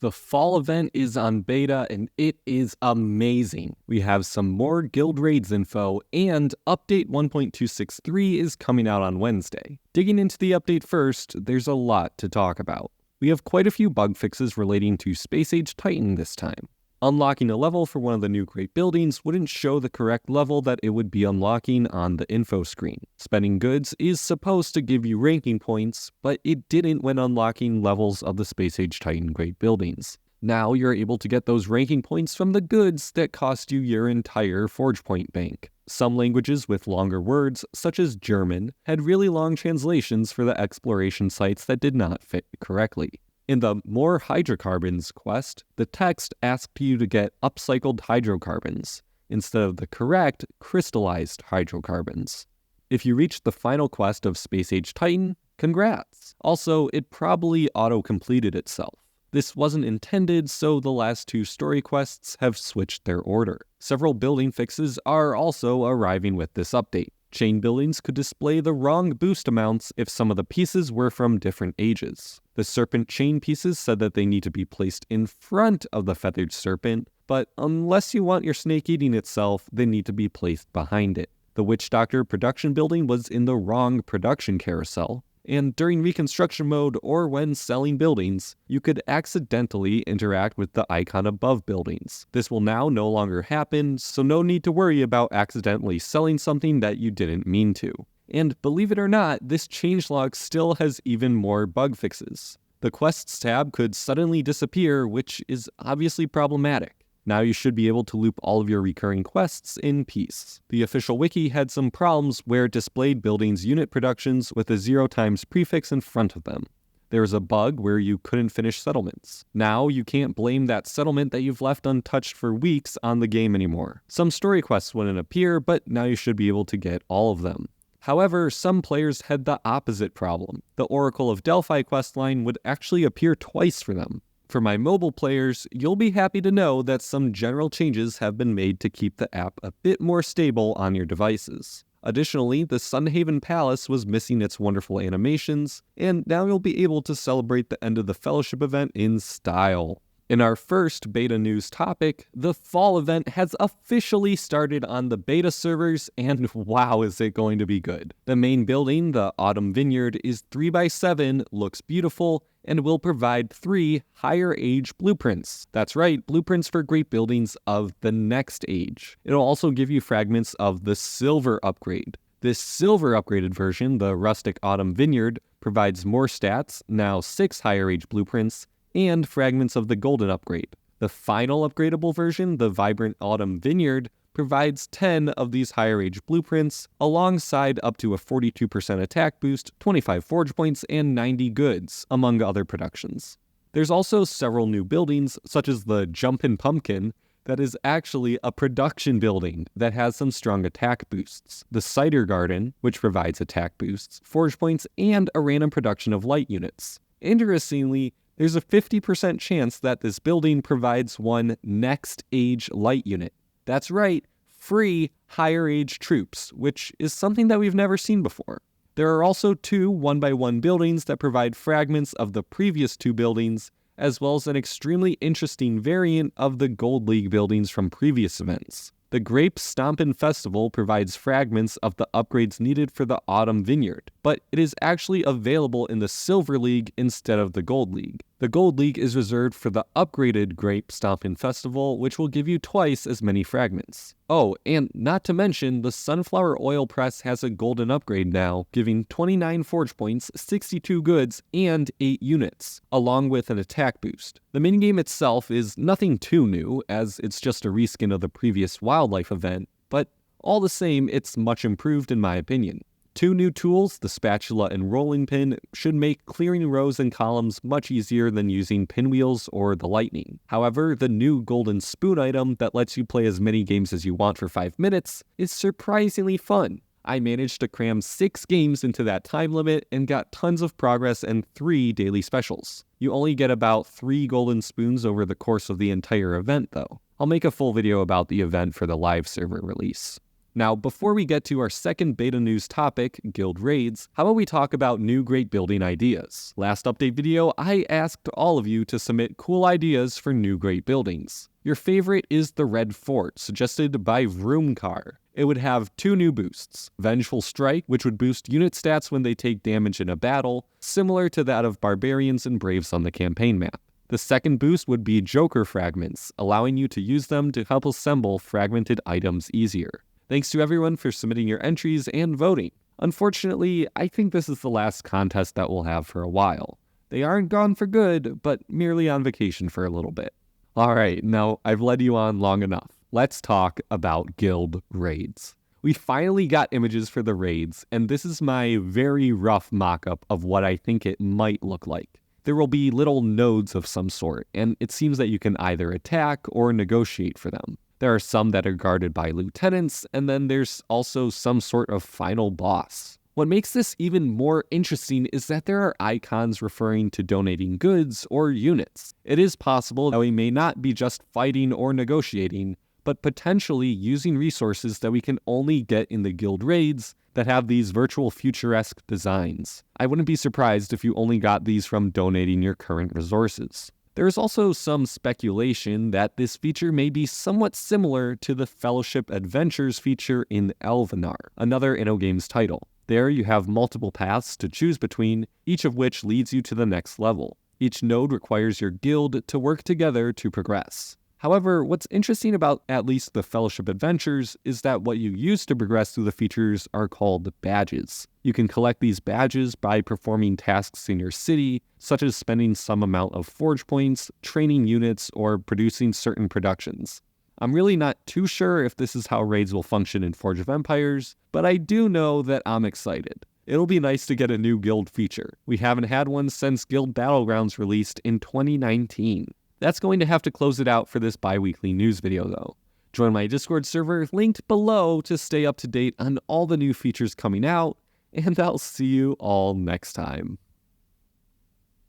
The fall event is on beta and it is amazing. We have some more guild raids info and update 1.263 is coming out on Wednesday. Digging into the update first, there's a lot to talk about. We have quite a few bug fixes relating to Space Age Titan this time. Unlocking a level for one of the new great buildings wouldn't show the correct level that it would be unlocking on the info screen. Spending goods is supposed to give you ranking points, but it didn't when unlocking levels of the Space Age Titan great buildings. Now you're able to get those ranking points from the goods that cost you your entire Forge Point bank. Some languages with longer words, such as German, had really long translations for the exploration sites that did not fit correctly. In the More Hydrocarbons quest, the text asked you to get upcycled hydrocarbons, instead of the correct crystallized hydrocarbons. If you reached the final quest of Space Age Titan, congrats! Also, it probably auto-completed itself. This wasn't intended, so the last two story quests have switched their order. Several building fixes are also arriving with this update. Chain buildings could display the wrong boost amounts if some of the pieces were from different ages. The serpent chain pieces said that they need to be placed in front of the feathered serpent, but unless you want your snake eating itself, they need to be placed behind it. The Witch Doctor production building was in the wrong production carousel, and during reconstruction mode or when selling buildings, you could accidentally interact with the icon above buildings. This will now no longer happen, so no need to worry about accidentally selling something that you didn't mean to. And believe it or not, this changelog still has even more bug fixes. The Quests tab could suddenly disappear, which is obviously problematic. Now you should be able to loop all of your recurring quests in peace. The official wiki had some problems where it displayed buildings' unit productions with a 0 times prefix in front of them. There was a bug where you couldn't finish settlements. Now you can't blame that settlement that you've left untouched for weeks on the game anymore. Some story quests wouldn't appear, but now you should be able to get all of them. However, some players had the opposite problem. The Oracle of Delphi questline would actually appear twice for them. For my mobile players, you'll be happy to know that some general changes have been made to keep the app a bit more stable on your devices. Additionally, the Sunhaven Palace was missing its wonderful animations, and now you'll be able to celebrate the end of the Fellowship event in style. In our first beta news topic, the fall event has officially started on the beta servers, and wow is it going to be good. The main building, the Autumn Vineyard, is 3x7, looks beautiful, and will provide 3 higher age blueprints. That's right, blueprints for great buildings of the next age. It'll also give you fragments of the silver upgrade. This silver upgraded version, the Rustic Autumn Vineyard, provides more stats, now 6 higher age blueprints, and fragments of the golden upgrade. The final upgradable version, the Vibrant Autumn Vineyard, provides 10 of these higher age blueprints, alongside up to a 42% attack boost, 25 forge points, and 90 goods, among other productions. There's also several new buildings, such as the Jumpin' Pumpkin, that is actually a production building that has some strong attack boosts. The Cider Garden, which provides attack boosts, forge points, and a random production of light units. Interestingly, there's a 50% chance that this building provides one next age light unit. That's right, free higher age troops, which is something that we've never seen before. There are also 2 1x1 buildings that provide fragments of the previous 2 buildings, as well as an extremely interesting variant of the Gold League buildings from previous events. The Grape Stompin' Festival provides fragments of the upgrades needed for the Autumn Vineyard, but it is actually available in the Silver League instead of the Gold League. The Gold League is reserved for the upgraded Grape Stompin' Festival, which will give you twice as many fragments. Oh, and not to mention, the Sunflower Oil Press has a golden upgrade now, giving 29 forge points, 62 goods, and 8 units, along with an attack boost. The minigame itself is nothing too new, as it's just a reskin of the previous wildlife event, but all the same, it's much improved in my opinion. 2 new tools, the spatula and rolling pin, should make clearing rows and columns much easier than using pinwheels or the lightning. However, the new golden spoon item that lets you play as many games as you want for 5 minutes is surprisingly fun. I managed to cram 6 games into that time limit and got tons of progress and 3 daily specials. You only get about 3 golden spoons over the course of the entire event though. I'll make a full video about the event for the live server release. Now, before we get to our second beta news topic, guild raids, how about we talk about new great building ideas? Last update video, I asked all of you to submit cool ideas for new great buildings. Your favorite is the Red Fort, suggested by Vroomcar. It would have 2 new boosts, Vengeful Strike, which would boost unit stats when they take damage in a battle, similar to that of Barbarians and Braves on the campaign map. The second boost would be Joker Fragments, allowing you to use them to help assemble fragmented items easier. Thanks to everyone for submitting your entries and voting. Unfortunately, I think this is the last contest that we'll have for a while. They aren't gone for good, but merely on vacation for a little bit. Alright, now I've led you on long enough. Let's talk about guild raids. We finally got images for the raids, and this is my very rough mock-up of what I think it might look like. There will be little nodes of some sort, and it seems that you can either attack or negotiate for them. There are some that are guarded by lieutenants, and then there's also some sort of final boss. What makes this even more interesting is that there are icons referring to donating goods or units. It is possible that we may not be just fighting or negotiating, but potentially using resources that we can only get in the guild raids that have these virtual futuresque designs. I wouldn't be surprised if you only got these from donating your current resources. There is also some speculation that this feature may be somewhat similar to the Fellowship Adventures feature in Elvenar, another InnoGames title. There you have multiple paths to choose between, each of which leads you to the next level. Each node requires your guild to work together to progress. However, what's interesting about at least the Fellowship Adventures is that what you use to progress through the features are called badges. You can collect these badges by performing tasks in your city, such as spending some amount of forge points, training units, or producing certain productions. I'm really not too sure if this is how raids will function in Forge of Empires, but I do know that I'm excited. It'll be nice to get a new guild feature. We haven't had one since Guild Battlegrounds released in 2019. That's going to have to close it out for this bi-weekly news video though. Join my Discord server linked below to stay up to date on all the new features coming out, and I'll see you all next time.